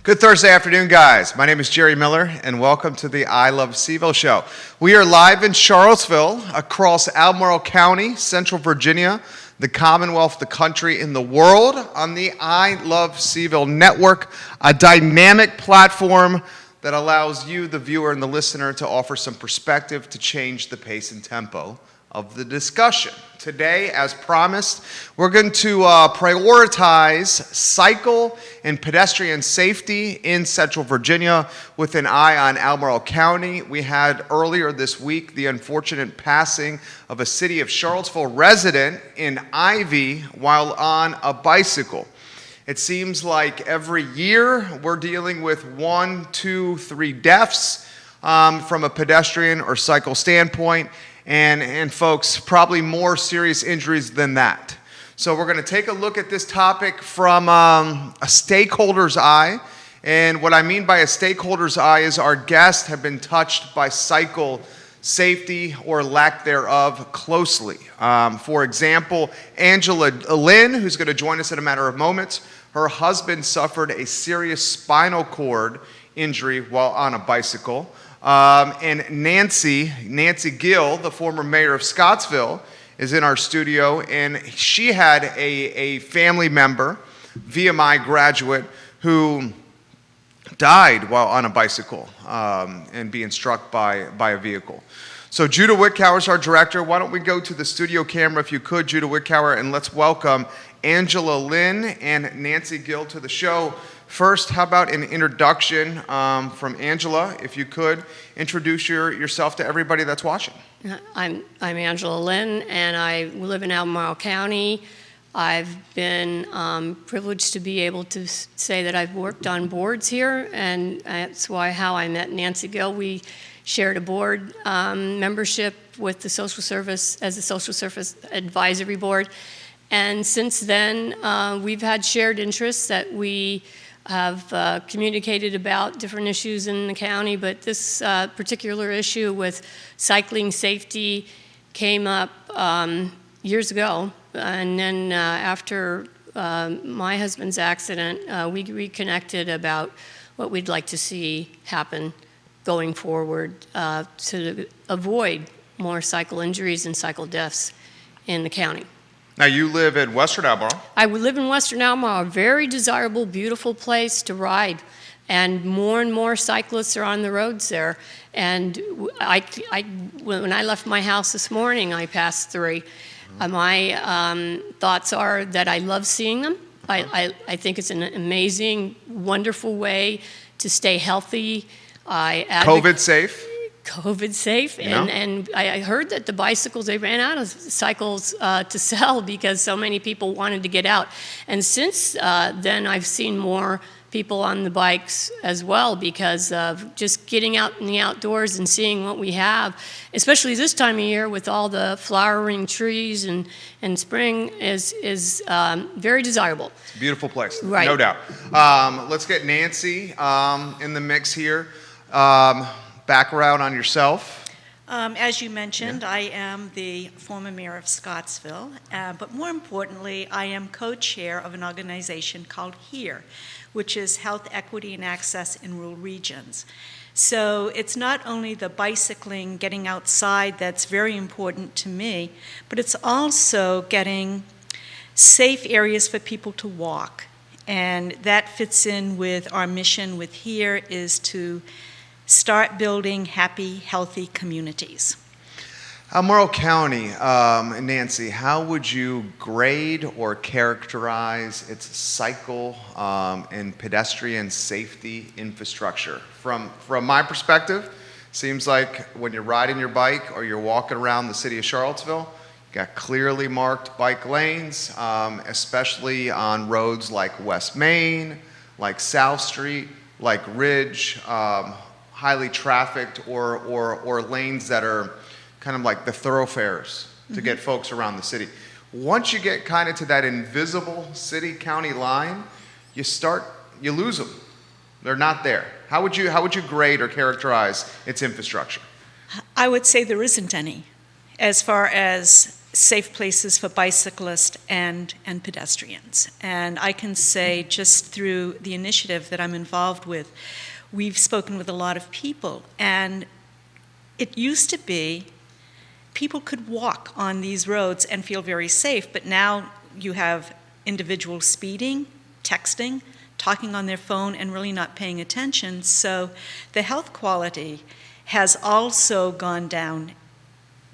Good Thursday afternoon, guys. My name is Jerry Miller, and welcome to the I Love CVille Show. We are live in Charlottesville, across Albemarle County, Central Virginia, the Commonwealth, the country, and the world on the I Love CVille Network, a dynamic platform that allows you, the viewer and the listener, to offer some perspective to change the pace and tempo of the discussion. Today, as promised, we're going to prioritize cycle and pedestrian safety in Central Virginia with an eye on Albemarle County. We had earlier this week the unfortunate passing of a city of Charlottesville resident in Ivy while on a bicycle. It seems like every year we're dealing with 1, 2, 3 deaths from a pedestrian or cycle standpoint. And folks, probably more serious injuries than that. So we're going to take a look at this topic from a stakeholder's eye. And what I mean by a stakeholder's eye is our guests have been touched by cycle safety or lack thereof closely. For example, Lynn, who's going to join us in a matter of moments, her husband suffered a serious spinal cord injury while on a bicycle. And Nancy Gill, the former mayor of Scottsville, is in our studio, and she had a family member, VMI graduate, who died while on a bicycle and being struck by a vehicle. So Judah Wickower is our director. Why don't we go to the studio camera, if you could, Judah Wickower, and let's welcome Angela Lynn and Nancy Gill to the show. First, how about an introduction from Angela, if you could introduce yourself to everybody that's watching. I'm Angela Lynn, and I live in Albemarle County. I've been privileged to be able to say that I've worked on boards here, and that's how I met Nancy Gill. We shared a board membership with the social service as a social service advisory board, and since then we've had shared interests that we have communicated about different issues in the county, but this particular issue with cycling safety came up years ago, and then after my husband's accident, we reconnected about what we'd like to see happen going forward to avoid more cycle injuries and cycle deaths in the county. Now, you live in Western Albemarle. I live in Western Albemarle, a very desirable, beautiful place to ride. And more cyclists are on the roads there. And when I left my house this morning, I passed 3. My thoughts are that I love seeing them. I think it's an amazing, wonderful way to stay healthy. COVID safe? COVID safe, and I heard that the bicycles, they ran out of cycles to sell because so many people wanted to get out. And since then, I've seen more people on the bikes as well because of just getting out in the outdoors and seeing what we have, especially this time of year with all the flowering trees and spring is very desirable. It's a beautiful place, right. No doubt. Let's get Nancy in the mix here. Background on yourself. As you mentioned, I am the former mayor of Scottsville, but more importantly, I am co-chair of an organization called HERE, which is Health, Equity, and Access in Rural Regions. So it's not only the bicycling, getting outside that's very important to me, but it's also getting safe areas for people to walk. And that fits in with our mission with HERE is to start building happy, healthy communities. Albemarle County, Nancy, how would you grade or characterize its cycle and pedestrian safety infrastructure? From my perspective, seems like when you're riding your bike or you're walking around the city of Charlottesville, you got clearly marked bike lanes, especially on roads like West Main, like South Street, like Ridge, highly trafficked or lanes that are kind of like the thoroughfares to get folks around the city. Once you get kind of to that invisible city-county line, you lose them. They're not there. How would you grade or characterize its infrastructure? I would say there isn't any as far as safe places for bicyclists and pedestrians. And I can say, just through the initiative that I'm involved with, we've spoken with a lot of people, and it used to be people could walk on these roads and feel very safe, but now you have individuals speeding, texting, talking on their phone, and really not paying attention. So the health quality has also gone down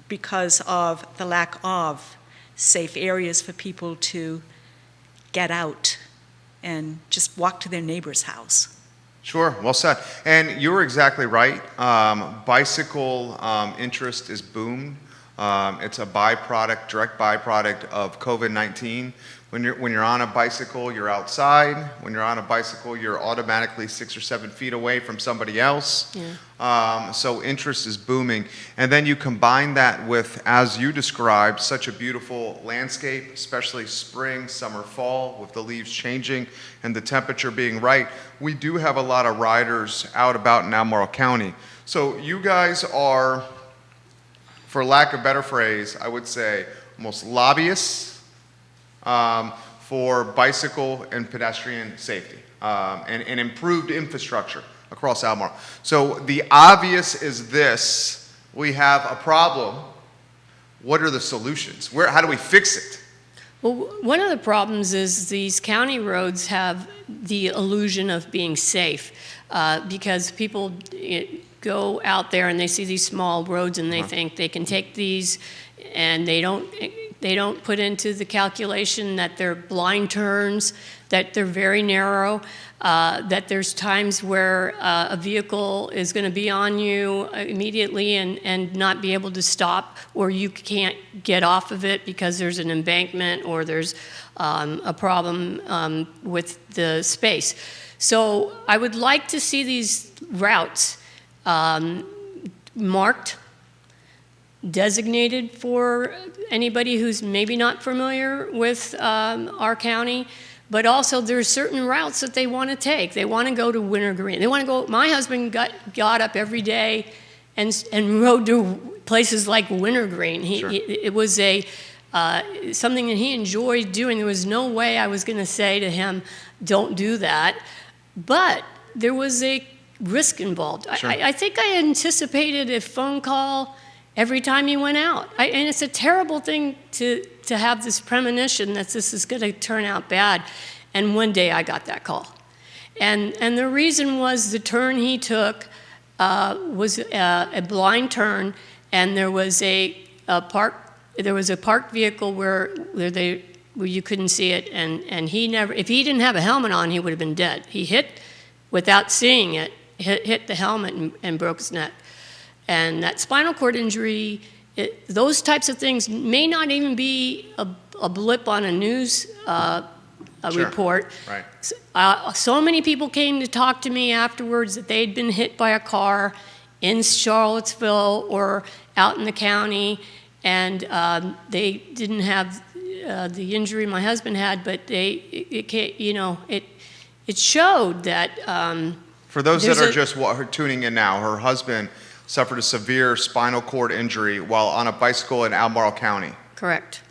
because of the lack of safe areas for people to get out and just walk to their neighbor's house. Sure, well said. And you were exactly right. Bicycle interest is boomed. It's a direct byproduct of COVID-19. When you're on a bicycle, you're outside. When you're on a bicycle, you're automatically 6 or 7 feet away from somebody else. Yeah. So interest is booming. And then you combine that with, as you described, such a beautiful landscape, especially spring, summer, fall, with the leaves changing and the temperature being right. We do have a lot of riders out about in Albemarle County. So you guys are, for lack of a better phrase, I would say almost lobbyists for bicycle and pedestrian safety and improved infrastructure across Albemarle. So the obvious is this: we have a problem. What are the solutions? How do we fix it? Well, one of the problems is these county roads have the illusion of being safe because people go out there and they see these small roads and they think they can take these, and they don't put into the calculation that they're blind turns, that they're very narrow, that there's times where a vehicle is going to be on you immediately and not be able to stop, or you can't get off of it because there's an embankment or there's a problem with the space. So I would like to see these routes marked, designated for anybody who's maybe not familiar with our county, but also there's certain routes that they want to take. They want to go to Wintergreen. They want to go. My husband got up every day and rode to places like Wintergreen. It was something that he enjoyed doing. There was no way I was going to say to him, "Don't do that," but there was a risk involved. Sure. I think I anticipated a phone call every time he went out. And it's a terrible thing to have this premonition that this is going to turn out bad. And one day I got that call. And the reason was the turn he took was a blind turn, and there was a parked vehicle where you couldn't see it, and if he didn't have a helmet on, he would have been dead. He hit, without seeing it, hit the helmet and broke his neck. And that spinal cord injury, those types of things may not even be a blip on a news report. Right. So many people came to talk to me afterwards that they'd been hit by a car in Charlottesville or out in the county, and they didn't have the injury my husband had, but it showed that. For those that are just tuning in now, her husband suffered a severe spinal cord injury while on a bicycle in Albemarle County. Correct.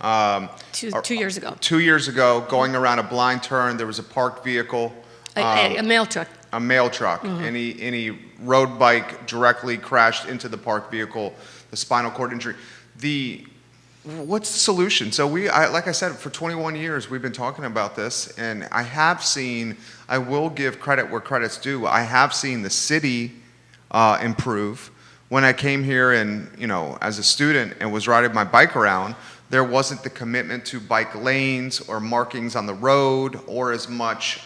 2 years ago. 2 years ago, going around a blind turn, there was a parked vehicle. A mail truck. A mail truck. Mm-hmm. And he road bike directly crashed into the parked vehicle, the spinal cord injury. What's the solution? So like I said, for 21 years, we've been talking about this, and I will give credit where credit's due. I have seen the city improve. When I came here and, as a student and was riding my bike around, there wasn't the commitment to bike lanes or markings on the road or as much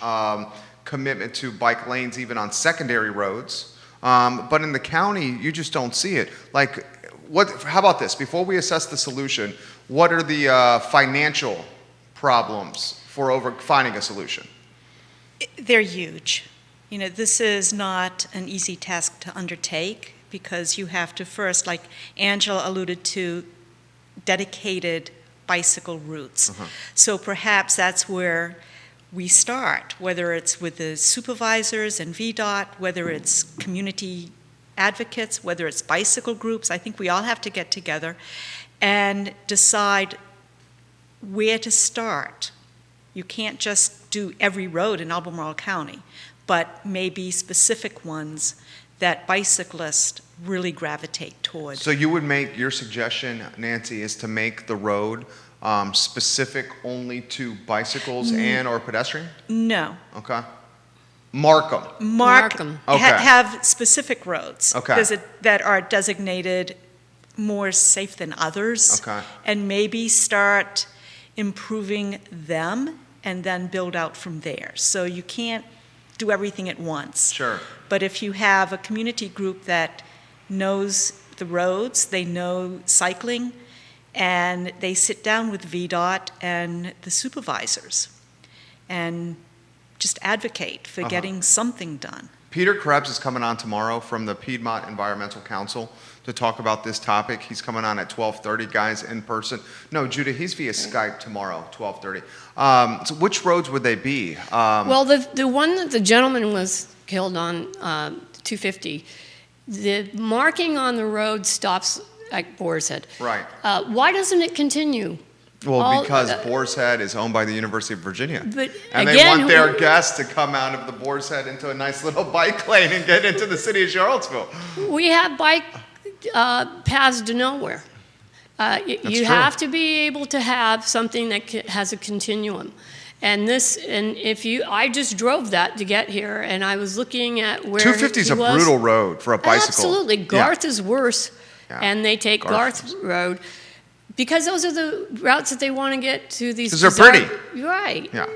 commitment to bike lanes even on secondary roads. But in the county, you just don't see it. How about this? Before we assess the solution, what are the financial problems for finding a solution? They're huge. This is not an easy task to undertake because you have to first, like Angela alluded to, dedicated bicycle routes. Uh-huh. So perhaps that's where we start, whether it's with the supervisors and VDOT, whether it's community advocates, whether it's bicycle groups. I think we all have to get together and decide where to start. You can't just do every road in Albemarle County, but maybe specific ones that bicyclists really gravitate toward. So you would make, your suggestion, Nancy, is to make the road specific only to bicycles and or pedestrian? No. Okay. Mark them. Mark 'em. Okay. Have specific roads Okay. that are designated more safe than others. Okay. And maybe start improving them and then build out from there. So you can't do everything at once. Sure. But if you have a community group that knows the roads, they know cycling, and they sit down with VDOT and the supervisors and just advocate for getting something done. Peter Krebs is coming on tomorrow from the Piedmont Environmental Council to talk about this topic. He's coming on at 12:30, guys, in person. No, Judah, he's via Skype tomorrow, 12:30. So which roads would they be? Well, the one that the gentleman was killed on, 250, the marking on the road stops at Boar's Head. Right. Why doesn't it continue? Well, because Boar's Head is owned by the University of Virginia. But And they again, want their guests to come out of the Boar's Head into a nice little bike lane and get into the city of Charlottesville. we have bike paths to nowhere. You true. have to be able to have something that has a continuum. And I just drove that to get here, and I was looking at where 250 is he a was. brutal road for a bicycle. Absolutely. Garth is worse, Yeah. and they take Garth Garth Road because those are the routes that they want to get to these. 'Cause they're pretty. Right. Yeah.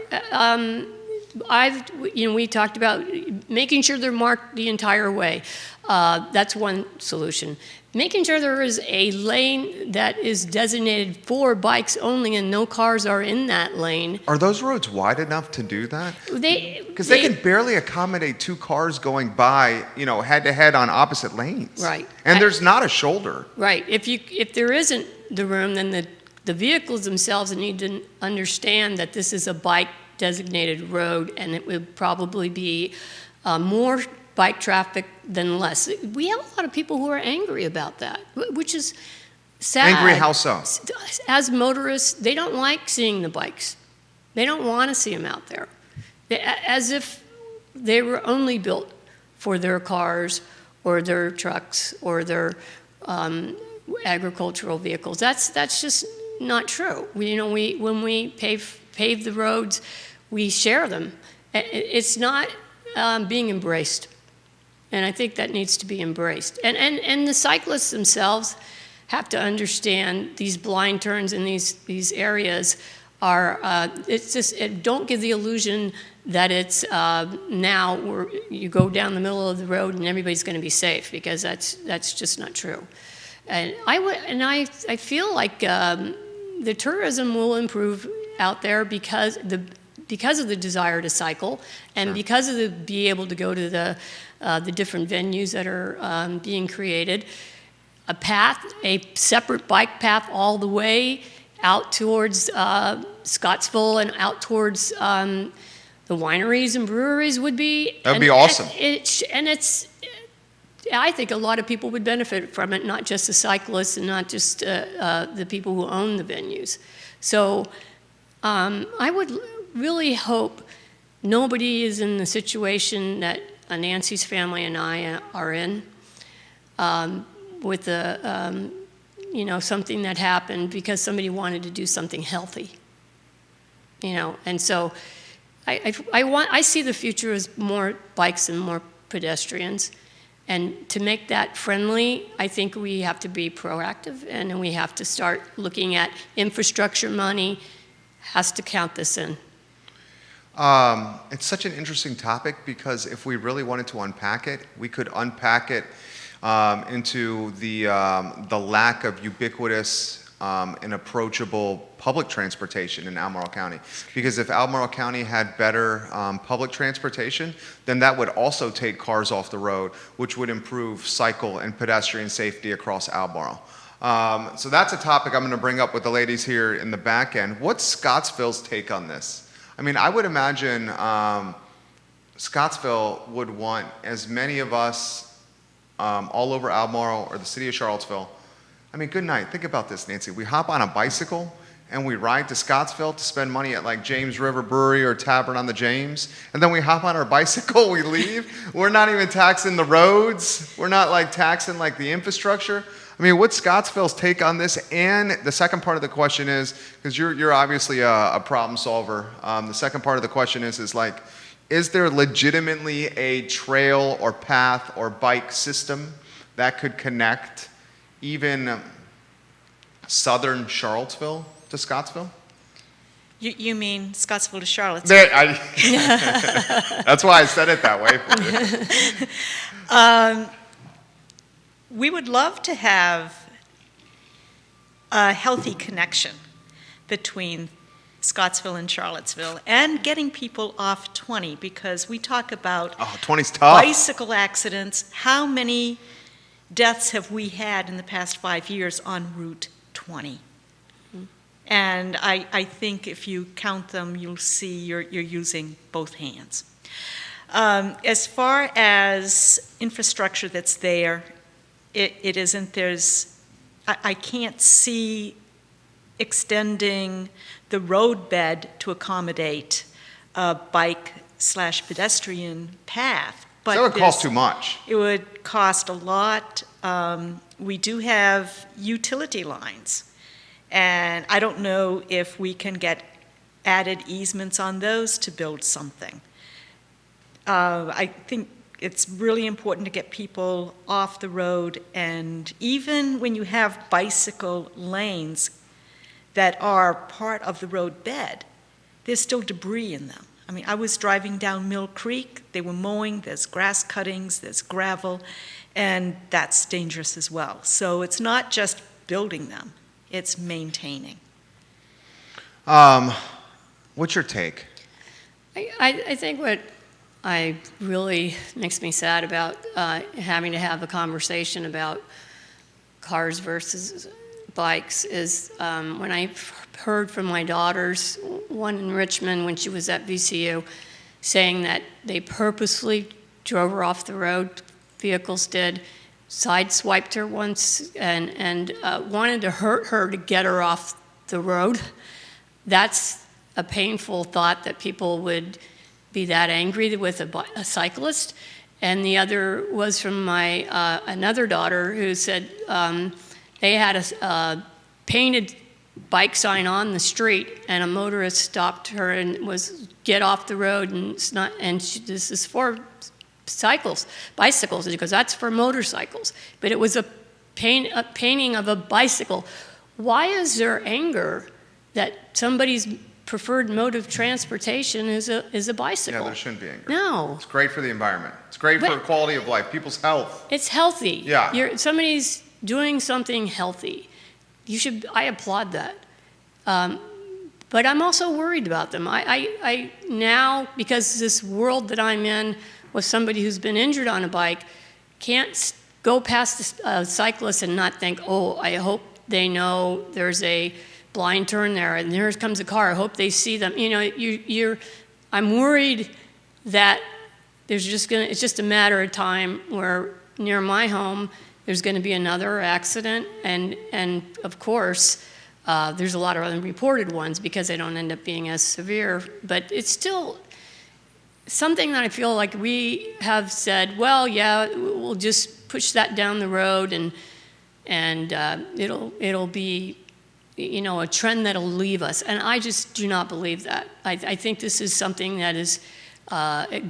We talked about making sure they're marked the entire way. That's one solution. Making sure there is a lane that is designated for bikes only and no cars are in that lane. Are those roads wide enough to do that? Because they can barely accommodate two cars going by, head to head on opposite lanes. Right. And there's not a shoulder. Right. If there isn't the room, then the vehicles themselves need to understand that this is a bike designated road, and it would probably be more bike traffic than less. We have a lot of people who are angry about that, which is sad. Angry how so? As motorists, they don't like seeing the bikes. They don't want to see them out there. As if they were only built for their cars or their trucks or their agricultural vehicles. That's just not true. When we pave the roads, we share them. It's not being embraced. And I think that needs to be embraced. And the cyclists themselves have to understand these blind turns in these areas are, don't give the illusion that it's now where you go down the middle of the road and everybody's going to be safe, because that's just not true. And I feel like the tourism will improve out there because of the desire to cycle, and because of the be able to go to the different venues that are being created. A separate bike path all the way out towards Scottsville and out towards the wineries and breweries would be. That would be awesome. I think a lot of people would benefit from it, not just the cyclists and not just the people who own the venues. So I would really hope nobody is in the situation that Nancy's family and I are in, with something that happened because somebody wanted to do something healthy. And so I see the future as more bikes and more pedestrians. And to make that friendly, I think we have to be proactive, and we have to start looking at infrastructure money has to count this in. It's such an interesting topic, because if we really wanted to unpack it, we could unpack it into the lack of ubiquitous and approachable public transportation in Albemarle County. Because if Albemarle County had better public transportation, then that would also take cars off the road, which would improve cycle and pedestrian safety across Albemarle. So that's a topic I'm going to bring up with the ladies here in the back end. What's Scottsville's take on this? I mean, I would imagine Scottsville would want as many of us all over Albemarle or the city of Charlottesville I mean, good night. Think about this, Nancy. We hop on a bicycle and we ride to Scottsville to spend money at like James River Brewery or Tavern on the James, and then we hop on our bicycle, we leave. We're not even taxing the roads. We're not like taxing like the infrastructure. I mean, what's Scottsville's take on this? And the second part of the question is, because you're obviously a problem solver. The second part of the question is like, is there legitimately a trail or path or bike system that could connect even southern Charlottesville to Scottsville? You mean Scottsville to Charlottesville? That's why I said it that way. We would love to have a healthy connection between Scottsville and Charlottesville and getting people off 20, because we talk about 20's tough. bicycle accidents. How many deaths have we had in the past 5 years on Route 20? And I think if you count them, you'll see you're using both hands. As far as infrastructure that's there, it isn't. I can't see extending the road bed to accommodate a bike/pedestrian path. But that would cost too much. It would cost a lot. We do have utility lines, and I don't know if we can get added easements on those to build something. I think it's really important to get people off the road, and even when you have bicycle lanes that are part of the road bed, there's still debris in them. I mean, I was driving down Mill Creek, they were mowing, there's grass cuttings, there's gravel, and that's dangerous as well. So it's not just building them, it's maintaining. What's your take? I think what really makes me sad about having to have a conversation about cars versus bikes is when I heard from my daughters, one in Richmond when she was at VCU, saying that they purposely drove her off the road, vehicles did, sideswiped her once and wanted to hurt her to get her off the road. That's a painful thought, that people would be that angry with a cyclist. And the other was from my another daughter who said they had a painted bike sign on the street, and a motorist stopped her and was, "Get off the road," and it's not. And this is for bicycles, because that's for motorcycles. But it was a painting of a bicycle. Why is there anger that somebody's preferred mode of transportation is a bicycle? Yeah, there shouldn't be anger. No. It's great for the environment. It's great for quality of life, people's health. It's healthy. Yeah. Somebody's doing something healthy. I applaud that. But I'm also worried about them. I now, because this world that I'm in with somebody who's been injured on a bike, can't go past a cyclist and not think, oh, I hope they know there's a blind turn there, and here comes a car. I hope they see them. You know, I'm worried that it's just a matter of time where near my home there's going to be another accident, and of course there's a lot of unreported ones because they don't end up being as severe. But it's still something that I feel like we have said, well, yeah, we'll just push that down the road, and it'll be, you know, a trend that'll leave us. And I just do not believe that. I think this is something that is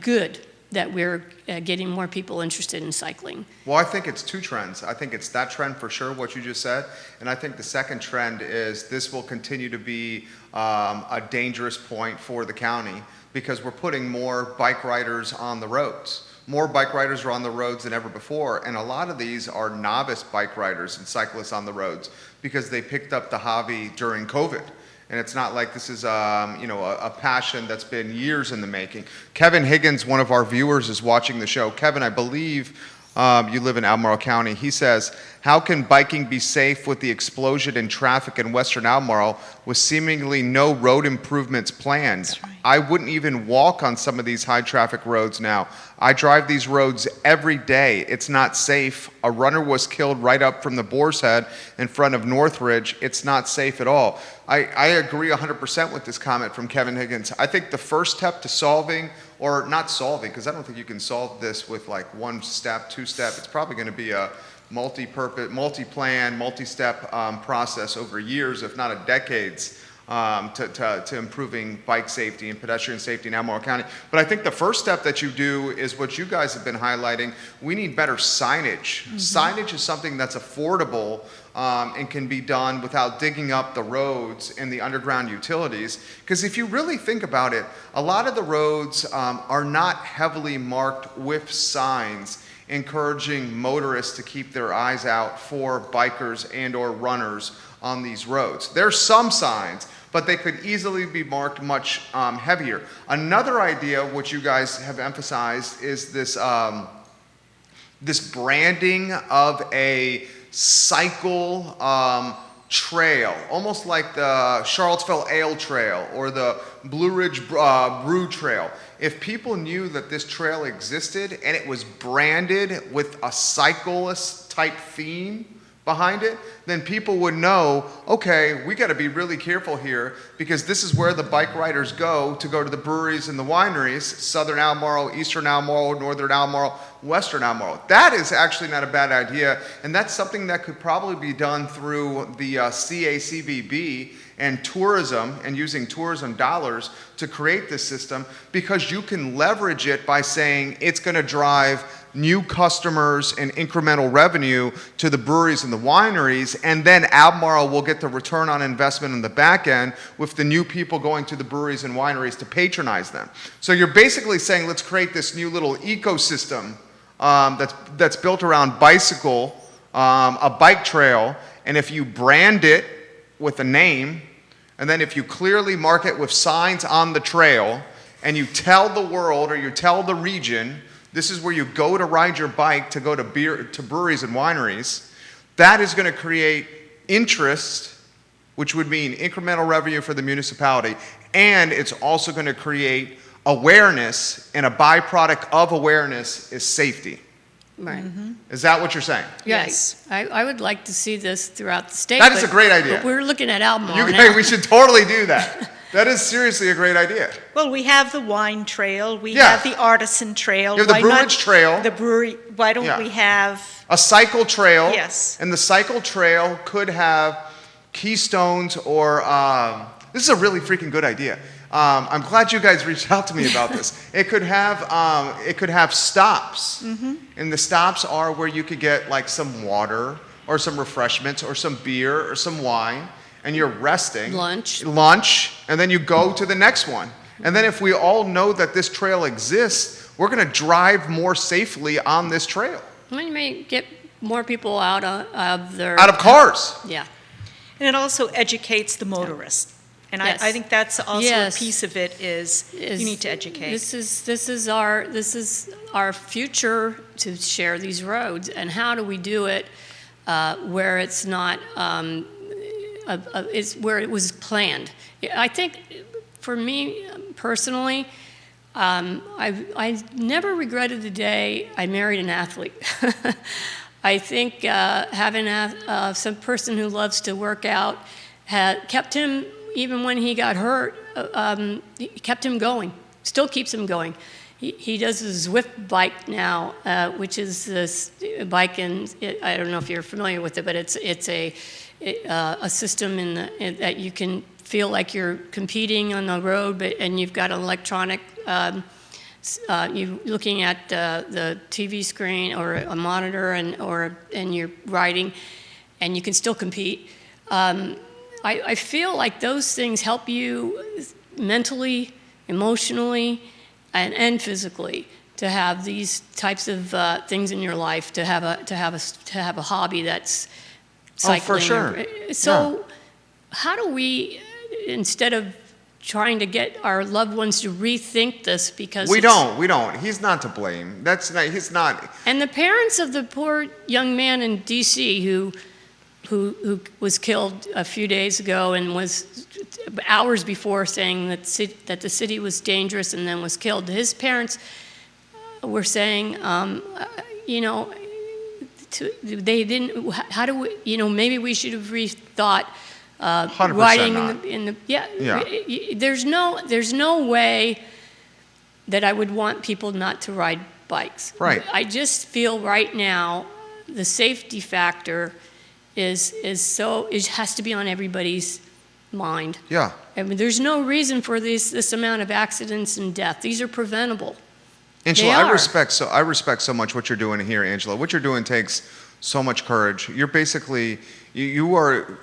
good, that we're getting more people interested in cycling. Well, I think it's two trends. I think it's that trend for sure, what you just said. And I think the second trend is this will continue to be a dangerous point for the county, because we're putting more bike riders on the roads. More bike riders are on the roads than ever before, and a lot of these are novice bike riders and cyclists on the roads because they picked up the hobby during COVID. And it's not like this is a passion that's been years in the making. Kevin Higgins, one of our viewers, is watching the show. Kevin, I believe you live in Albemarle County. He says, How can biking be safe with the explosion in traffic in Western Albemarle with seemingly no road improvements planned? right. I wouldn't even walk on some of these high traffic roads now. I drive these roads every day. It's not safe. A runner was killed right up from the Boar's Head in front of Northridge. It's not safe at all. I agree 100% with this comment from Kevin Higgins. I think the first step to solving, or not solving, because I don't think you can solve this with like one step, two step. It's probably going to be a multi-purpose, multi-plan, multi-step process over years, if not decades, to improving bike safety and pedestrian safety in Albemarle County. But I think the first step that you do is what you guys have been highlighting. We need better signage. Signage is something that's affordable and can be done without digging up the roads and the underground utilities. Because if you really think about it, a lot of the roads are not heavily marked with signs encouraging motorists to keep their eyes out for bikers and or runners on these roads. There's some signs, but they could easily be marked much heavier. Another idea which you guys have emphasized is this this branding of a cycle trail, almost like the Charlottesville Ale Trail or the Blue Ridge Brew Trail. If people knew that this trail existed and it was branded with a cyclist type theme behind it, then people would know, okay, we got to be really careful here because this is where the bike riders go to the breweries and the wineries, Southern Albemarle, Eastern Albemarle, Northern Albemarle, Western Albemarle. That is actually not a bad idea, and that's something that could probably be done through the CACVB and tourism and using tourism dollars to create this system, because you can leverage it by saying it's going to drive new customers and incremental revenue to the breweries and the wineries, and then Albemarle will get the return on investment in the back end with the new people going to the breweries and wineries to patronize them. So you're basically saying, let's create this new little ecosystem that's built around bicycle, a bike trail, and if you brand it with a name, and then if you clearly mark it with signs on the trail, and you tell the world or you tell the region, this is where you go to ride your bike to go to breweries and wineries, that is going to create interest, which would mean incremental revenue for the municipality, and it's also going to create awareness, and a byproduct of awareness is safety. Right. Is that what you're saying? Yes. I would like to see this throughout the state. That is a great idea. But we're looking at Albemarle Okay, now. we should totally do that. That is seriously a great idea. Well, we have the wine trail, we Yeah. have the artisan trail. You have the Why Blue not Ridge Trail. The brewery, why don't Yeah. we have, A cycle trail. Yes. And the cycle trail could have keystones or, this is a really freaking good idea. I'm glad you guys reached out to me about this. It could have stops. And the stops are where you could get like some water or some refreshments or some beer or some wine, and you're resting. Lunch, and then you go to the next one. And then if we all know that this trail exists, we're going to drive more safely on this trail. We may get more people out of their... Out of cars. Yeah. and it also educates the motorist. And Yes. I think that's also Yes. a piece of it is you need to educate. This is our future to share these roads, and how do we do it where it's not it's where it was planned. I think for me personally, I never regretted the day I married an athlete. I think having some person who loves to work out had kept him, even when he got hurt, it kept him going, still keeps him going. He does a Zwift bike now, which is this bike, and I don't know if you're familiar with it, but it's a system that you can feel like you're competing on the road, and you've got an electronic, you looking at the TV screen or a monitor, and you're riding, and you can still compete. I feel like those things help you mentally, emotionally, and physically to have these types of things in your life, to have a hobby that's cycling. Oh, for sure. So, how do we, instead of trying to get our loved ones to rethink this because We don't. He's not to blame. He's not. And the parents of the poor young man in D.C. who was killed a few days ago and was hours before saying that the city was dangerous and then was killed. His parents were saying, they didn't. How do we? Maybe we should have rethought 100% riding not. in the. Yeah. There's no way that I would want people not to ride bikes. Right. I just feel right now the safety factor it has to be on everybody's mind. Yeah. I mean, there's no reason for this amount of accidents and death. These are preventable. Angela, They I are. respect so much what you're doing here, Angela. What you're doing takes so much courage. You're basically you are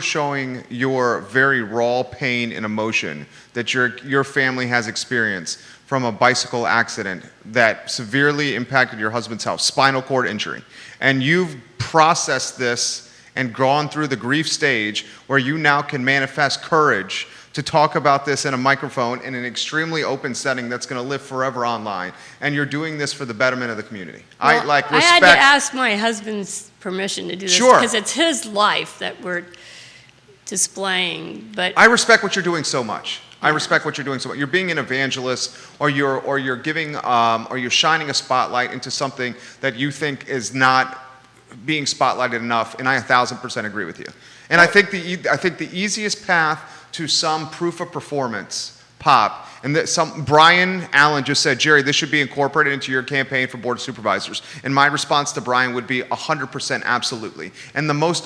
showing your very raw pain and emotion that your family has experienced from a bicycle accident that severely impacted your husband's health, spinal cord injury. And you've processed this and gone through the grief stage where you now can manifest courage to talk about this in a microphone in an extremely open setting that's going to live forever online. And you're doing this for the betterment of the community. Well, I respect. I had to ask my husband's permission to do this Sure. because it's his life that we're displaying. But I respect what you're doing so much. I respect what you're doing so much. You're being an evangelist, or you're giving, or you're shining a spotlight into something that you think is not being spotlighted enough, and I 1,000% agree with you. And I think the easiest path to some proof of performance pop, and that Brian Allen just said, Jerry, this should be incorporated into your campaign for board of supervisors. And my response to Brian would be 100% absolutely. And the most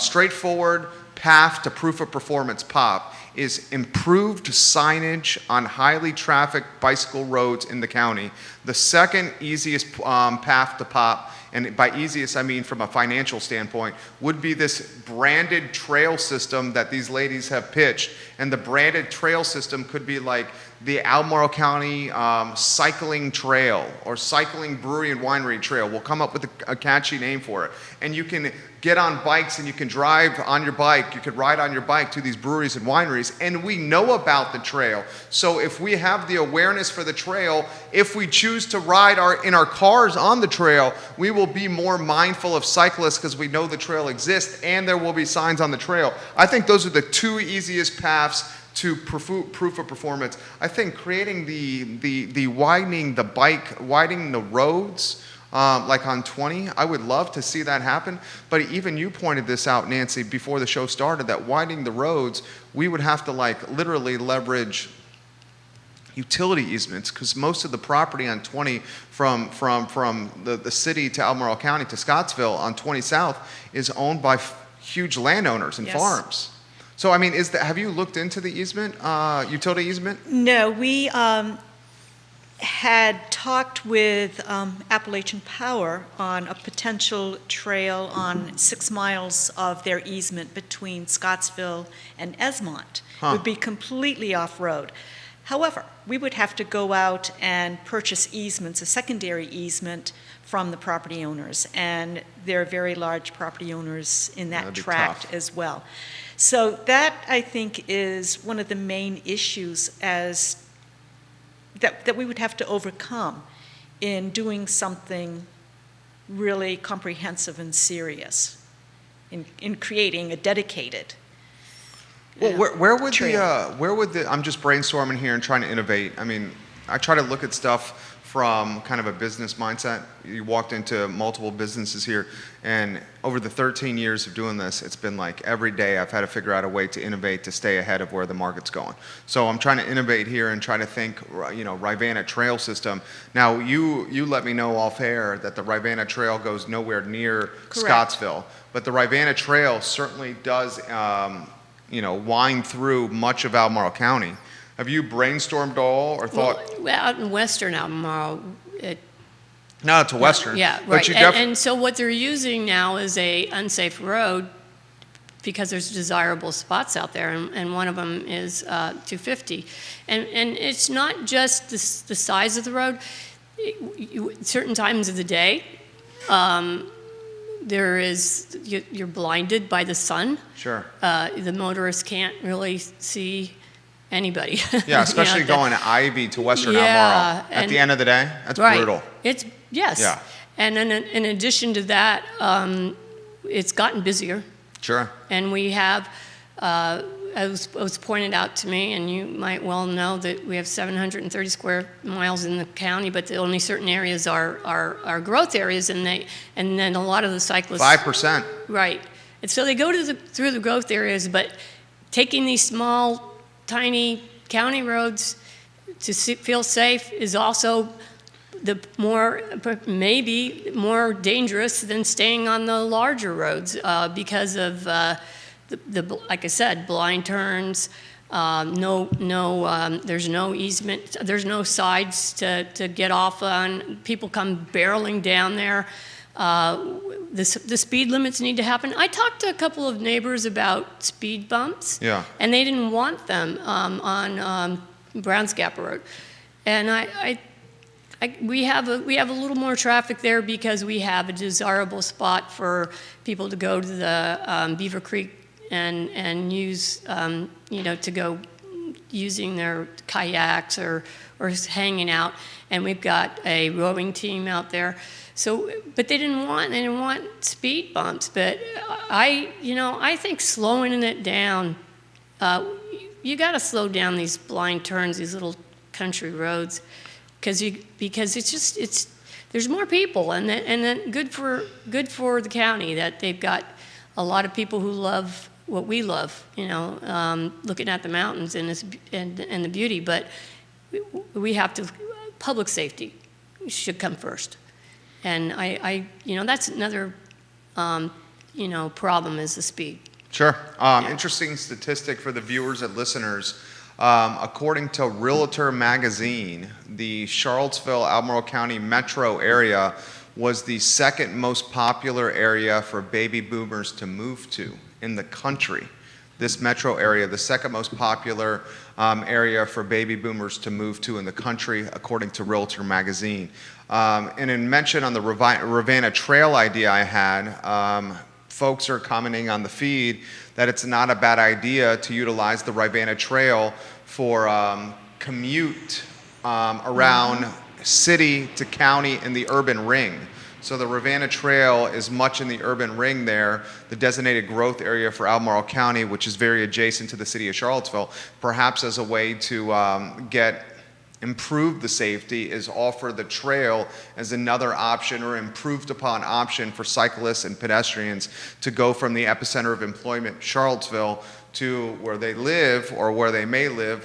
straightforward path to proof of performance pop is improved signage on highly trafficked bicycle roads in the county. The second easiest path to pop, and by easiest I mean from a financial standpoint, would be this branded trail system that these ladies have pitched. And the branded trail system could be like the Albemarle County Cycling Trail or Cycling Brewery and Winery Trail. We'll come up with a catchy name for it. And you can get on bikes and you can drive on your bike. You could ride on your bike to these breweries and wineries. And we know about the trail. So if we have the awareness for the trail, if we choose to ride in our cars on the trail, we will be more mindful of cyclists because we know the trail exists and there will be signs on the trail. I think those are the two easiest paths to proof of performance. I think creating the widening the roads, like on 20, I would love to see that happen. But even you pointed this out, Nancy, before the show started, that widening the roads, we would have to literally leverage utility easements, because most of the property on 20 from the city to Albemarle County to Scottsville on 20 South is owned by huge landowners and Yes. farms. So, I mean, have you looked into the easement, utility easement? No, we had talked with Appalachian Power on a potential trail on 6 miles of their easement between Scottsville and Esmont. It would be completely off-road. However, we would have to go out and purchase easements, a secondary easement from the property owners, and there are very large property owners in that That'd be tract tough. as well. So that, I think, is one of the main issues that we would have to overcome in doing something really comprehensive and serious, in creating a dedicated Well, where would trail. I'm just brainstorming here and trying to innovate. I mean, I try to look at stuff from kind of a business mindset. You walked into multiple businesses here, and over the 13 years of doing this, it's been like every day I've had to figure out a way to innovate to stay ahead of where the market's going. So I'm trying to innovate here and try to think, Rivanna Trail system. Now, you let me know off air that the Rivanna Trail goes nowhere near Correct. Scottsville, but the Rivanna Trail certainly does wind through much of Albemarle County. Have you brainstormed all or thought? Well, out in western Albemarle, No, it's a Western. yeah, But right. you And so what they're using now is a unsafe road because there's desirable spots out there, and one of them is 250. And it's not just the size of the road. Certain times of the day, you're blinded by the sun. Sure. The motorist can't really see anybody. Yeah, especially going to Ivy to Western Albemarle. At the end of the day, that's brutal. Yes. Yeah. And then in addition to that, it's gotten busier. Sure. And we have, as was pointed out to me, and you might well know that we have 730 square miles in the county, but only certain areas are growth areas, and then a lot of the cyclists. 5%. Right. And so they go through the growth areas, but taking these small, tiny county roads to feel safe is also maybe more dangerous than staying on the larger roads because of like I said, blind turns. There's no easement. There's no sides to get off on. People come barreling down there. The speed limits need to happen. I talked to a couple of neighbors about speed bumps, and they didn't want them on Browns Gap Road. And we have a little more traffic there because we have a desirable spot for people to go to the Beaver Creek and use, to go using their kayaks or hanging out. And we've got a rowing team out there. So, but they didn't want speed bumps. But I think slowing it down, you got to slow down these blind turns, these little country roads, because there's more people, and then good for the county that they've got a lot of people who love what we love, looking at the mountains and the beauty. But we have to, public safety should come first. And that's another, problem is the speed. Sure. Interesting statistic for the viewers and listeners. According to Realtor Magazine, the Charlottesville-Albemarle County metro area was the second most popular area for baby boomers to move to in the country. This metro area, the second most popular area for baby boomers to move to in the country, according to Realtor Magazine. And in mention on the Ravenna Trail idea I had, folks are commenting on the feed that it's not a bad idea to utilize the Ravenna Trail for commute around city to county in the urban ring. So the Ravenna Trail is much in the urban ring there, the designated growth area for Albemarle County, which is very adjacent to the city of Charlottesville. Perhaps as a way to improve the safety is offer the trail as another option or improved upon option for cyclists and pedestrians to go from the epicenter of employment, Charlottesville, to where they live or where they may live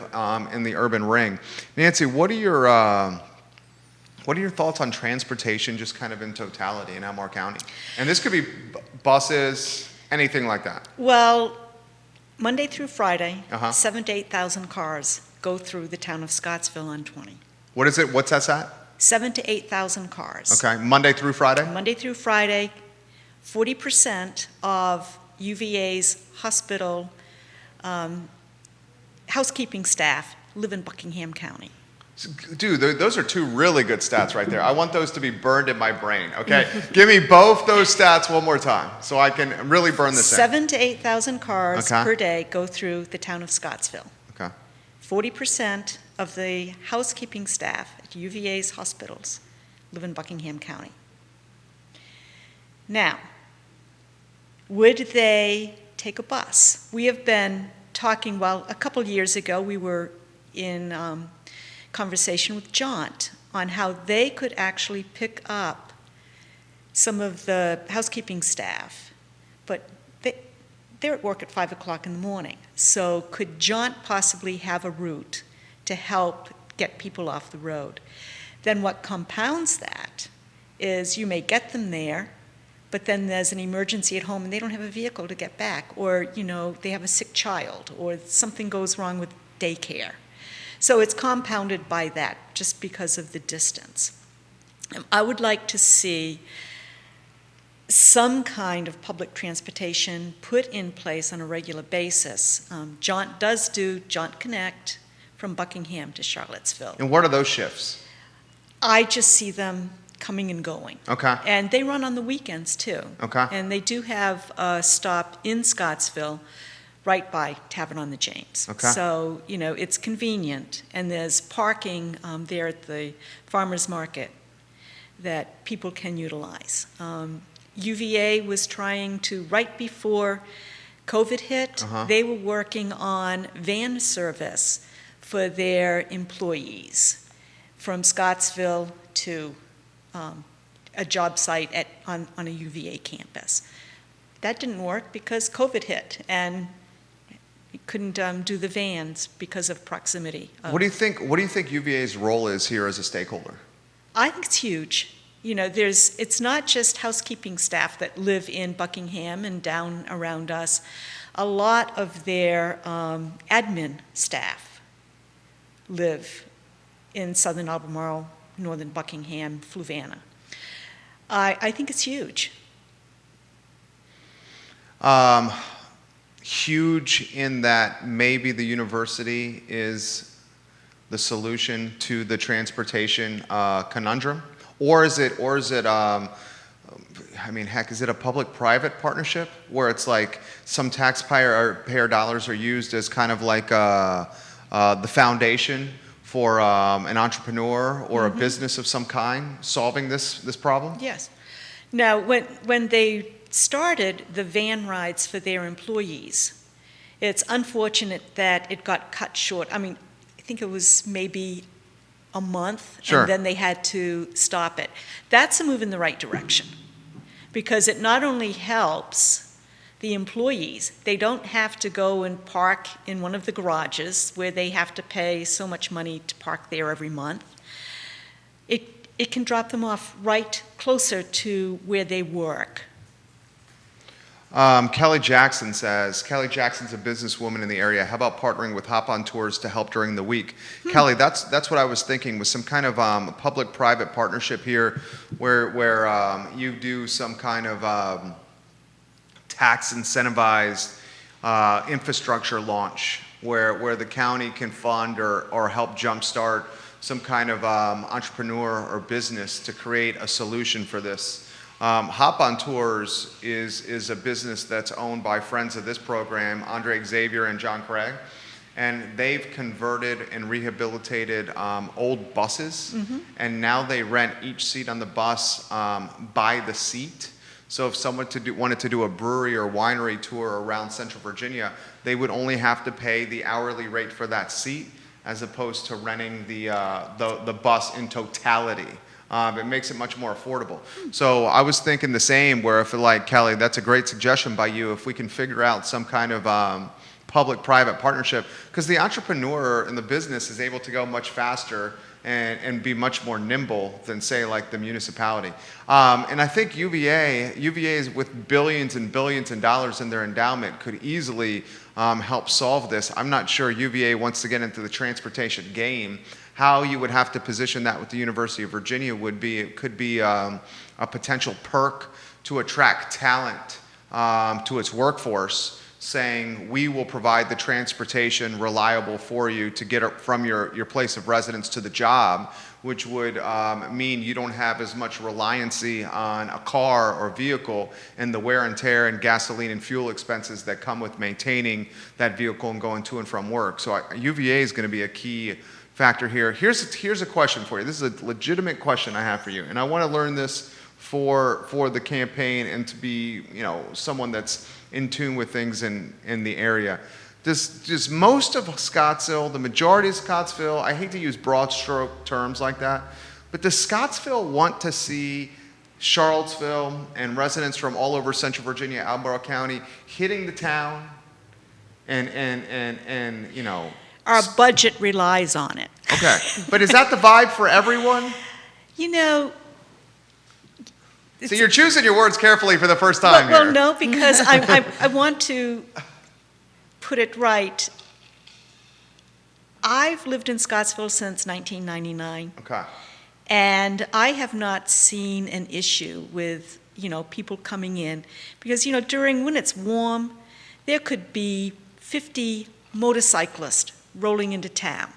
in the urban ring. Nancy, what are your thoughts on transportation just kind of in totality in Albemarle County? And this could be buses, anything like that. Well, Monday through Friday, 7,000 to 8,000 cars go through the town of Scottsville on 20. What is it? What's that at? 7,000 to 8,000 cars. Okay, Monday through Friday? Monday through Friday. 40% of UVA's hospital housekeeping staff live in Buckingham County. Dude, those are two really good stats right there. I want those to be burned in my brain, okay? Give me both those stats one more time so I can really burn this in. 7,000 to 8,000 cars per day go through the town of Scottsville. Okay. 40% of the housekeeping staff at UVA's hospitals live in Buckingham County. Now, would they take a bus? We have been talking, a couple years ago we were in conversation with Jaunt on how they could actually pick up some of the housekeeping staff, but they're at work at 5 o'clock in the morning. So could Jaunt possibly have a route to help get people off the road? Then what compounds that is you may get them there, but then there's an emergency at home and they don't have a vehicle to get back, or they have a sick child, or something goes wrong with daycare. So it's compounded by that, just because of the distance. I would like to see some kind of public transportation put in place on a regular basis. Jaunt does do Jaunt Connect from Buckingham to Charlottesville. And what are those shifts? I just see them coming and going. Okay. And they run on the weekends, too. Okay. And they do have a stop in Scottsville right by Tavern on the James. Okay. So, it's convenient, and there's parking there at the farmer's market that people can utilize. UVA was trying to, right before COVID hit, they were working on van service for their employees from Scottsville to a job site on a UVA campus. That didn't work because COVID hit, and we couldn't do the vans because of proximity. What do you think UVA's role is here as a stakeholder? I think it's huge. It's not just housekeeping staff that live in Buckingham and down around us. A lot of their admin staff live in southern Albemarle, northern Buckingham, Fluvanna. I think it's huge. Huge in that maybe the university is the solution to the transportation conundrum? Or is it, is it a public-private partnership where it's like some taxpayer dollars are used as kind of like the foundation for an entrepreneur or a business of some kind solving this problem? Yes. Now, when they started the van rides for their employees, it's unfortunate that it got cut short. I think it was maybe a month, Sure. And then they had to stop it. That's a move in the right direction, because it not only helps the employees, they don't have to go and park in one of the garages where they have to pay so much money to park there every month. It can drop them off right closer to where they work. Kelly Jackson says, Kelly Jackson's a businesswoman in the area. How about partnering with Hop On Tours to help during the week? Kelly, that's what I was thinking, was some kind of public-private partnership here where you do some kind of tax incentivized infrastructure launch where the county can fund or help jumpstart some kind of entrepreneur or business to create a solution for this. Hop On Tours is a business that's owned by friends of this program, Andre Xavier and John Craig, and they've converted and rehabilitated old buses, and now they rent each seat on the bus by the seat. So if someone wanted to do a brewery or winery tour around Central Virginia, they would only have to pay the hourly rate for that seat as opposed to renting the bus in totality. It makes it much more affordable. So I was thinking the same, where if like, Kelly, that's a great suggestion by you, if we can figure out some kind of public-private partnership, because the entrepreneur in the business is able to go much faster and be much more nimble than, say, like the municipality. And I think UVA is with billions and billions of dollars in their endowment could easily help solve this. I'm not sure UVA wants to get into the transportation game. How you would have to position that with the University of Virginia it could be a potential perk to attract talent to its workforce, saying we will provide the transportation reliable for you to get from your place of residence to the job, which would mean you don't have as much reliancy on a car or vehicle and the wear and tear and gasoline and fuel expenses that come with maintaining that vehicle and going to and from work. So UVA is going to be a key factor here. Here's a question for you. This is a legitimate question I have for you, and I want to learn this for the campaign and to be someone that's in tune with things in the area. Does most of Scottsville, the majority of Scottsville, I hate to use broad stroke terms like that, but does Scottsville want to see Charlottesville and residents from all over Central Virginia, Albemarle County, hitting the town and Our budget relies on it. Okay, but is that the vibe for everyone? So you're choosing your words carefully for the first time well, here. no, because I want to put it right. I've lived in Scottsville since 1999. Okay. And I have not seen an issue with, people coming in. Because, when it's warm, there could be 50 motorcyclists rolling into town.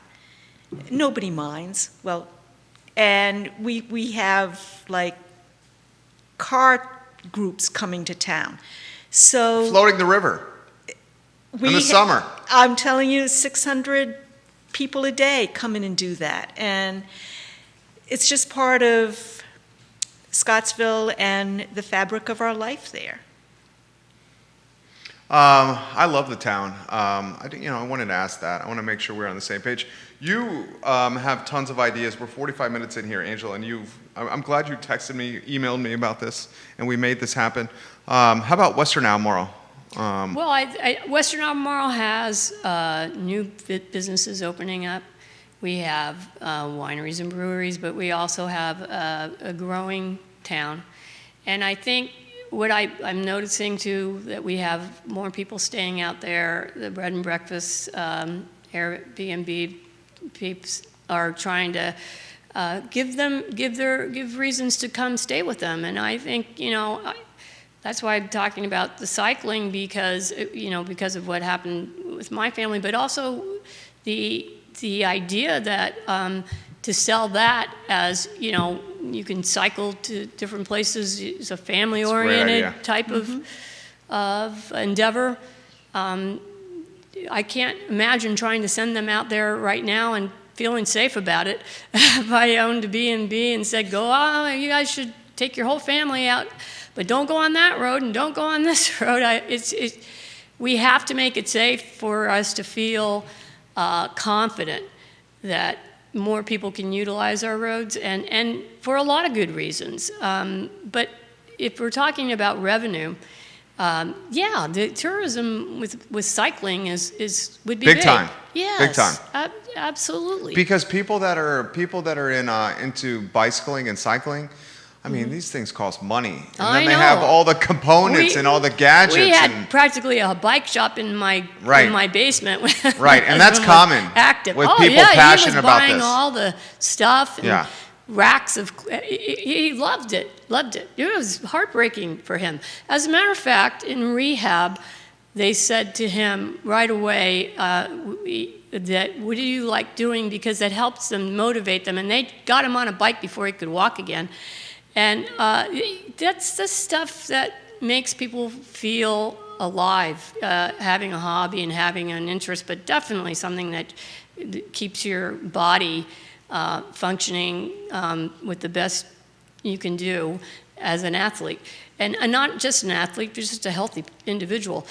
Nobody minds. Well, And we have like car groups coming to town. So Floating the river in the summer. I'm telling you, 600 people a day come in and do that. And it's just part of Scottsville and the fabric of our life there. I love the town. I wanted to ask that. I want to make sure we're on the same page. You have tons of ideas. We're 45 minutes in here, Angela, and I'm glad you texted me, emailed me about this, and we made this happen. How about Western Albemarle? Well, Western Albemarle has new businesses opening up. We have wineries and breweries, but we also have a growing town. And I think what I'm noticing too, that we have more people staying out there. The bread and breakfast, Airbnb peeps are trying to give reasons to come stay with them. And I think, that's why I'm talking about the cycling, because of what happened with my family, but also the idea that to sell that as, you can cycle to different places. It's a family-oriented type of endeavor. I can't imagine trying to send them out there right now and feeling safe about it. If I owned a B&B and said, you guys should take your whole family out, but don't go on that road and don't go on this road. We have to make it safe for us to feel confident that more people can utilize our roads, and for a lot of good reasons. But if we're talking about revenue, the tourism with cycling would be big. Big time. Yes, big time. Absolutely. Because people that are into bicycling and cycling, I mean, these things cost money, and then they have all the components and all the gadgets. We had practically a bike shop in my basement. Right, and that's common active. with people passionate about this. He was buying all the stuff and racks of. He loved it. It was heartbreaking for him. As a matter of fact, in rehab, they said to him right away that what do you like doing, because that helps them, motivate them, and they got him on a bike before he could walk again. And that's the stuff that makes people feel alive, having a hobby and having an interest, but definitely something that keeps your body functioning with the best you can do as an athlete. And not just an athlete, but just a healthy individual.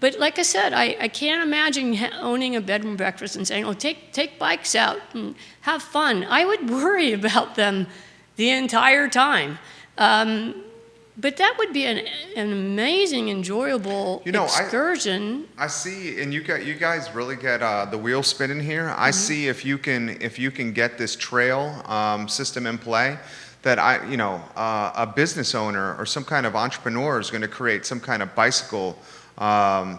But like I said, I can't imagine owning a bed and breakfast and saying, take bikes out and have fun. I would worry about them the entire time. But that would be an amazing, enjoyable excursion. I see, and you guys really get the wheel spinning here. I see if you can get this trail system in play, that a business owner or some kind of entrepreneur is going to create some kind of bicycle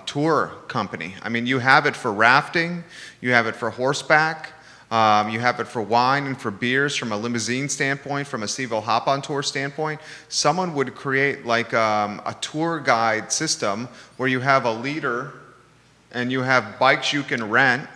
tour company. I mean, you have it for rafting, you have it for horseback. You have it for wine and for beers from a limousine standpoint, from a CVille hop-on tour standpoint. Someone would create like a tour guide system where you have a leader and you have bikes you can rent,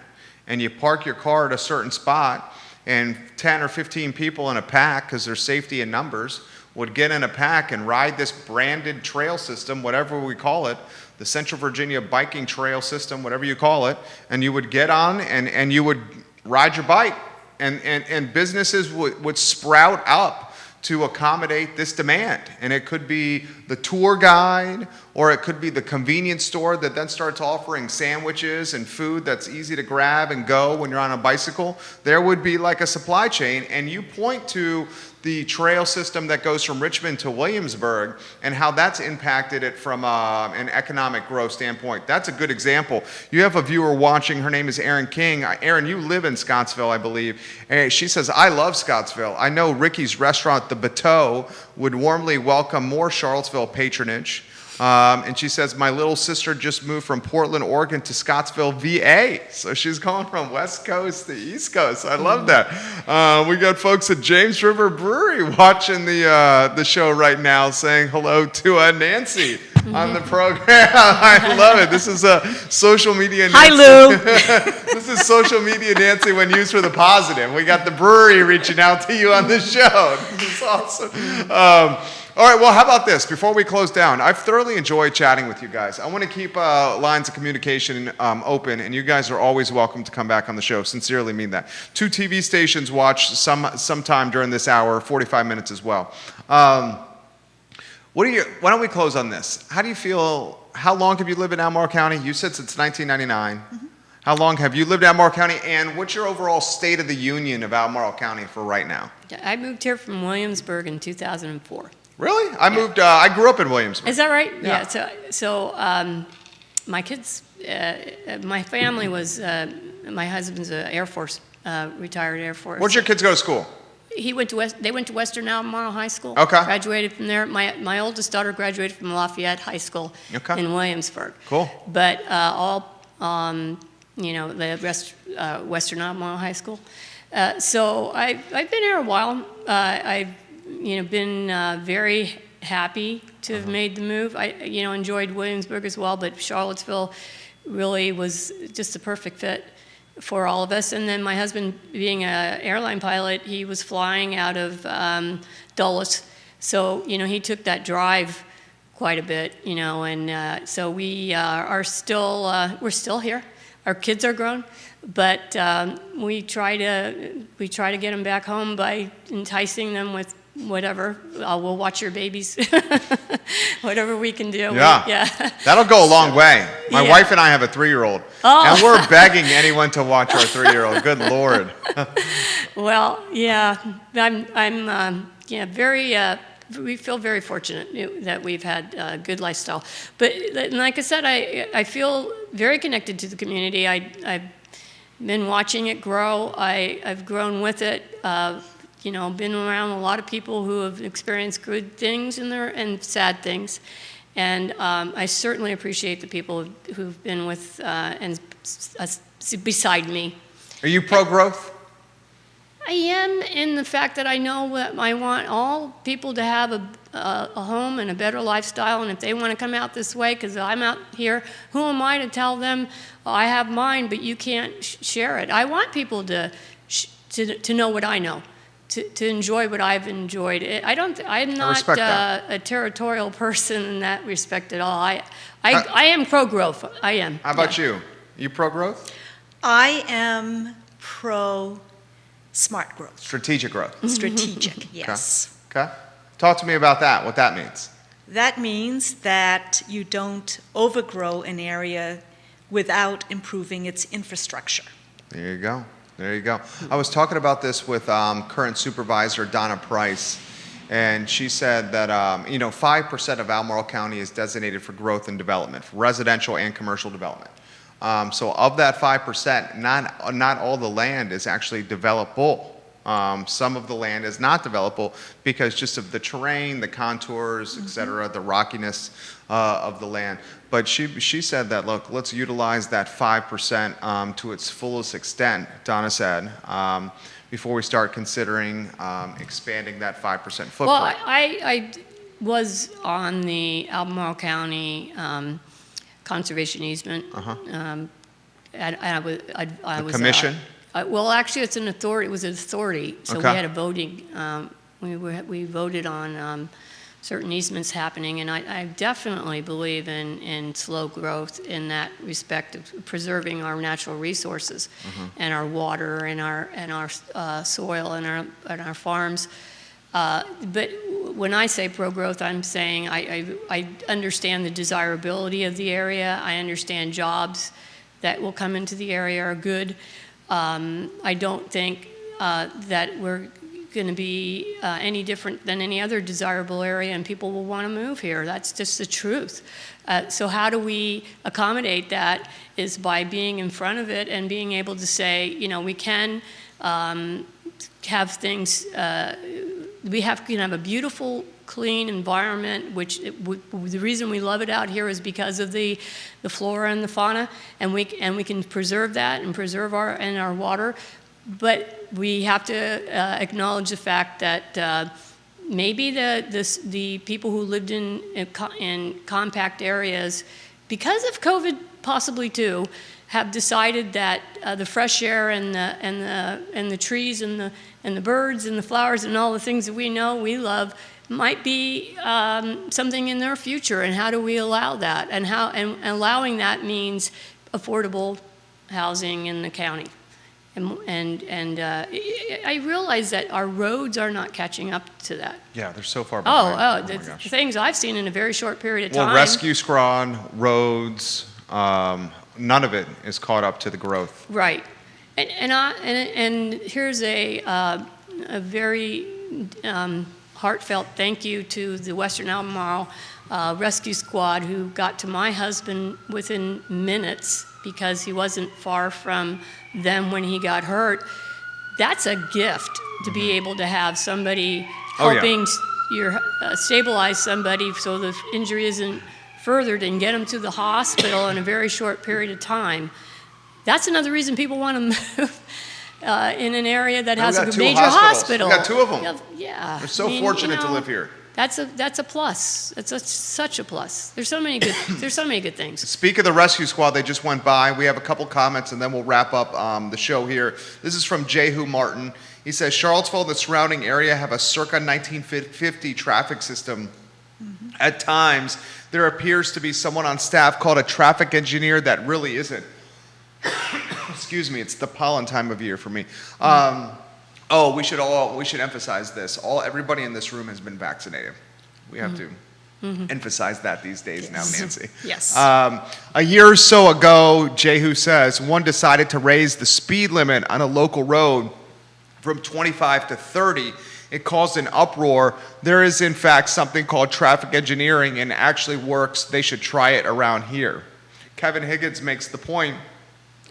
and you park your car at a certain spot, and 10 or 15 people in a pack, because there's safety in numbers, would get in a pack and ride this branded trail system, whatever we call it, the Central Virginia Biking Trail System, whatever you call it, and you would get on and you would ride your bike, and businesses would sprout up to accommodate this demand. And it could be the tour guide, or it could be the convenience store that then starts offering sandwiches and food that's easy to grab and go when you're on a bicycle. There would be like a supply chain, and you point to the trail system that goes from Richmond to Williamsburg and how that's impacted it from an economic growth standpoint. That's a good example. You have a viewer watching. Her name is Erin King. Erin, you live in Scottsville, I believe. She says, I love Scottsville. I know Ricky's restaurant, The Bateau, would warmly welcome more Charlottesville patronage. And she says, my little sister just moved from Portland, Oregon to Scottsville, VA. So she's going from West Coast to East Coast. I love that. We got folks at James River Brewery watching the show right now, saying hello to Nancy on the program. I love it. This is social media Nancy. Hi, Lou. This is social media Nancy when used for the positive. We got the brewery reaching out to you on the show. This is awesome. All right, well, how about this? Before we close down, I've thoroughly enjoyed chatting with you guys. I want to keep lines of communication open, and you guys are always welcome to come back on the show. Sincerely mean that. 2 TV stations watch sometime during this hour, 45 minutes as well. Why don't we close on this? How do you feel, how long have you lived in Albemarle County? You said since 1999. Mm-hmm. How long have you lived in Albemarle County, and what's your overall state of the union of Albemarle County for right now? I moved here from Williamsburg in 2004. Really? I grew up in Williamsburg. Is that right? Yeah. So my kids, my family was, my husband's a Air Force, retired Air Force. Where'd your kids go to school? They went to Western Albemarle High School. Okay. Graduated from there. My oldest daughter graduated from Lafayette High School in Williamsburg. Cool. But the rest, Western Albemarle High School. So I've been here a while. I've been very happy to have made the move. I enjoyed Williamsburg as well, but Charlottesville really was just a perfect fit for all of us. And then my husband, being an airline pilot, he was flying out of Dulles, so he took that drive quite a bit, and so we are still we're still here. Our kids are grown, but we try to get them back home by enticing them with whatever. We'll watch your babies, whatever we can do. Yeah. That'll go a long way. My wife and I have a 3-year-old, and we're begging anyone to watch our 3-year-old. Good Lord. Well, yeah, I'm very. We feel very fortunate that we've had a good lifestyle. But like I said, I feel very connected to the community. I've been watching it grow. I've grown with it. Been around a lot of people who have experienced good things and sad things. And I certainly appreciate the people who've been with and beside me. Are you pro-growth? I am, in the fact that I know that I want all people to have a home and a better lifestyle, and if they want to come out this way, because I'm out here, who am I to tell them, I have mine, but you can't share it? I want people to know what I know, to enjoy what I've enjoyed. I'm not a territorial person in that respect at all. I am pro-growth. I am. How about you? You pro-growth? I am pro-smart growth. Strategic growth. Strategic, yes. Okay. Talk to me about that, what that means. That means that you don't overgrow an area without improving its infrastructure. There you go. There you go. I was talking about this with current supervisor Donna Price, and she said that 5% of Albemarle County is designated for growth and development, for residential and commercial development. So of that 5%, not all the land is actually developable. Some of the land is not developable because just of the terrain, the contours, et cetera, the rockiness of the land. But she said that, look, let's utilize that 5% to its fullest extent, Donna said, before we start considering expanding that 5% footprint. Well, I was on the Albemarle County conservation easement. And I was commission? Well, actually, it's an authority. It was an authority, so we had a voting. We voted on certain easements happening, and I definitely believe in slow growth in that respect of preserving our natural resources and our water and our soil and our farms. But when I say pro-growth, I'm saying I understand the desirability of the area. I understand jobs that will come into the area are good. I don't think that we're going to be any different than any other desirable area, and people will want to move here. That's just the truth. So how do we accommodate that is by being in front of it and being able to say, we can have things, we can have a beautiful clean environment, the reason we love it out here is because of the flora and the fauna, and we can preserve that and preserve our water. But we have to acknowledge the fact that maybe the people who lived in compact areas, because of COVID possibly too, have decided that the fresh air and the trees and the birds and the flowers and all the things that we know we love might be something in their future. And how do we allow that? And allowing that means affordable housing in the county. And I realize that our roads are not catching up to that. Yeah, they're so far behind. The things I've seen in a very short period of time. Well, rescue squad, roads, none of it is caught up to the growth. Right, and here's a very heartfelt thank you to the Western Albemarle Rescue Squad, who got to my husband within minutes because he wasn't far from them when he got hurt. That's a gift to be able to have somebody helping stabilize somebody so the injury isn't furthered and get them to the hospital in a very short period of time. That's another reason people want to move in an area that has a major hospital. We got two of them. Yeah. We're so fortunate to live here. That's a plus. It's such a plus. There's so many good things. Speak of the rescue squad, they just went by. We have a couple comments, and then we'll wrap up the show here. This is from Jehu Martin. He says, Charlottesville and the surrounding area have a circa 1950 traffic system. Mm-hmm. At times, there appears to be someone on staff called a traffic engineer that really isn't. Excuse me, it's the pollen time of year for me. We should emphasize this. Everybody in this room has been vaccinated. We have to emphasize that these days now, Nancy. Yes. A year or so ago, Jehu says, one decided to raise the speed limit on a local road from 25 to 30. It caused an uproar. There is, in fact, something called traffic engineering, and actually works. They should try it around here. Kevin Higgins makes the point,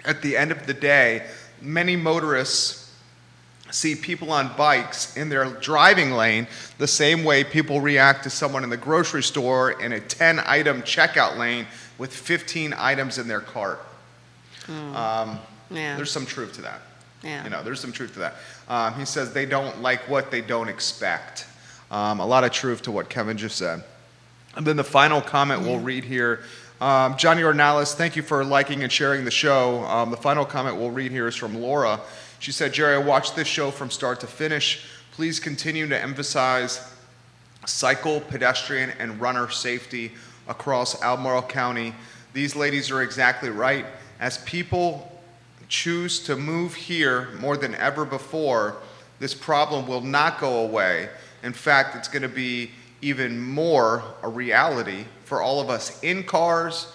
at the end of the day, many motorists see people on bikes in their driving lane the same way people react to someone in the grocery store in a 10-item checkout lane with 15 items in their cart. There's some truth to that. Yeah. There's some truth to that. He says they don't like what they don't expect. A lot of truth to what Kevin just said. And then the final comment we'll read here. Johnny Ornalis, thank you for liking and sharing the show. The final comment we'll read here is from Laura. She said, Jerry, I watched this show from start to finish. Please continue to emphasize cycle, pedestrian, and runner safety across Albemarle County. These ladies are exactly right. As people choose to move here more than ever before, this problem will not go away. In fact, it's going to be even more a reality for all of us in cars,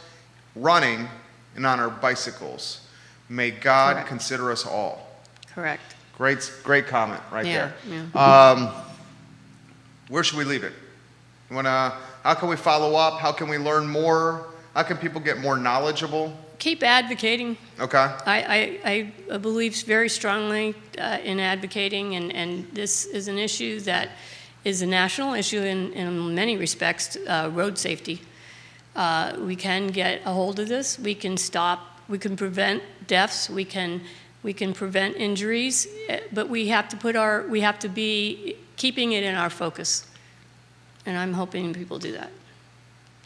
running, and on our bicycles. May God consider us all. Correct. Great comment right there. Yeah. Where should we leave it? How can we follow up? How can we learn more? How can people get more knowledgeable? Keep advocating. Okay. I believe very strongly in advocating, and this is an issue that is a national issue in many respects, road safety. We can get a hold of this. We can prevent deaths. We can prevent injuries, but we have to be keeping it in our focus. And I'm hoping people do that.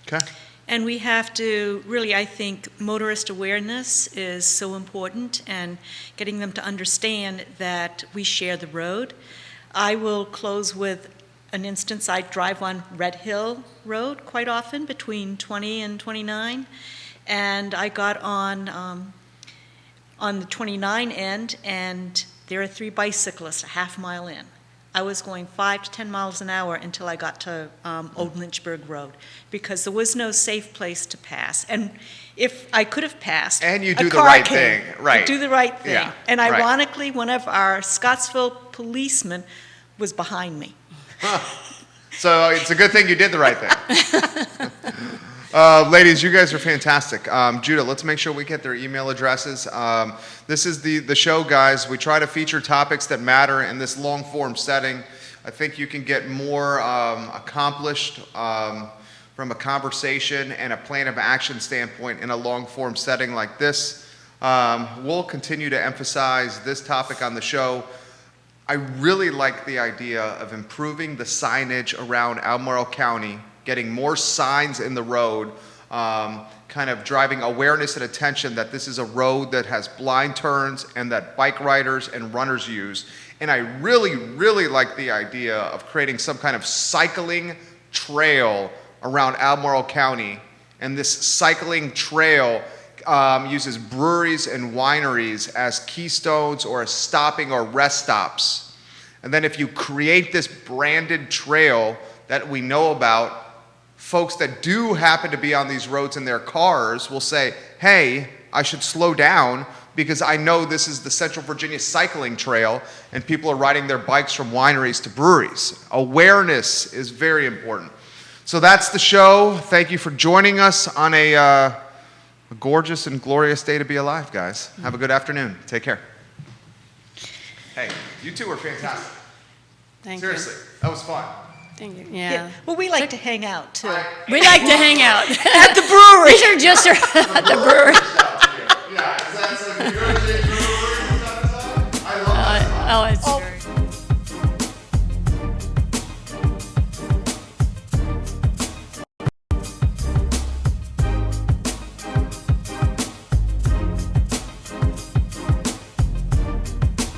Okay. And we have to really, I think, motorist awareness is so important, and getting them to understand that we share the road. I will close with an instance. I drive on Red Hill Road quite often, between 20 and 29, and I got on the 29 end, and there are 3 bicyclists a half mile in. I was going 5 to 10 miles an hour until I got to Old Lynchburg Road, because there was no safe place to pass. And if I could have passed, and you do the right thing, right? Do the right thing. Yeah, and ironically, one of our Scottsville policemen was behind me. So it's a good thing you did the right thing. Ladies, you guys are fantastic. Judah, let's make sure we get their email addresses. This is the show, guys. We try to feature topics that matter in this long-form setting. I think you can get more accomplished from a conversation and a plan of action standpoint in a long-form setting like this. We'll continue to emphasize this topic on the show. I really like the idea of improving the signage around Albemarle County, getting more signs in the road, kind of driving awareness and attention that this is a road that has blind turns and that bike riders and runners use. And I really, really like the idea of creating some kind of cycling trail around Albemarle County. And this cycling trail uses breweries and wineries as keystones or as stopping or rest stops. And then if you create this branded trail that we know about, folks that do happen to be on these roads in their cars will say, hey, I should slow down because I know this is the Central Virginia cycling trail and people are riding their bikes from wineries to breweries. Awareness is very important. So that's the show. Thank you for joining us on a gorgeous and glorious day to be alive, guys. Have a good afternoon. Take care. Hey, you two were fantastic. Thank Seriously, that was fun. you. Thank you. Yeah. Well, we like to hang out, too. We like to hang out. At the brewery. These are just at the brewery. Yeah, is that like a good day brewery? I love that. Oh, it's Oh, very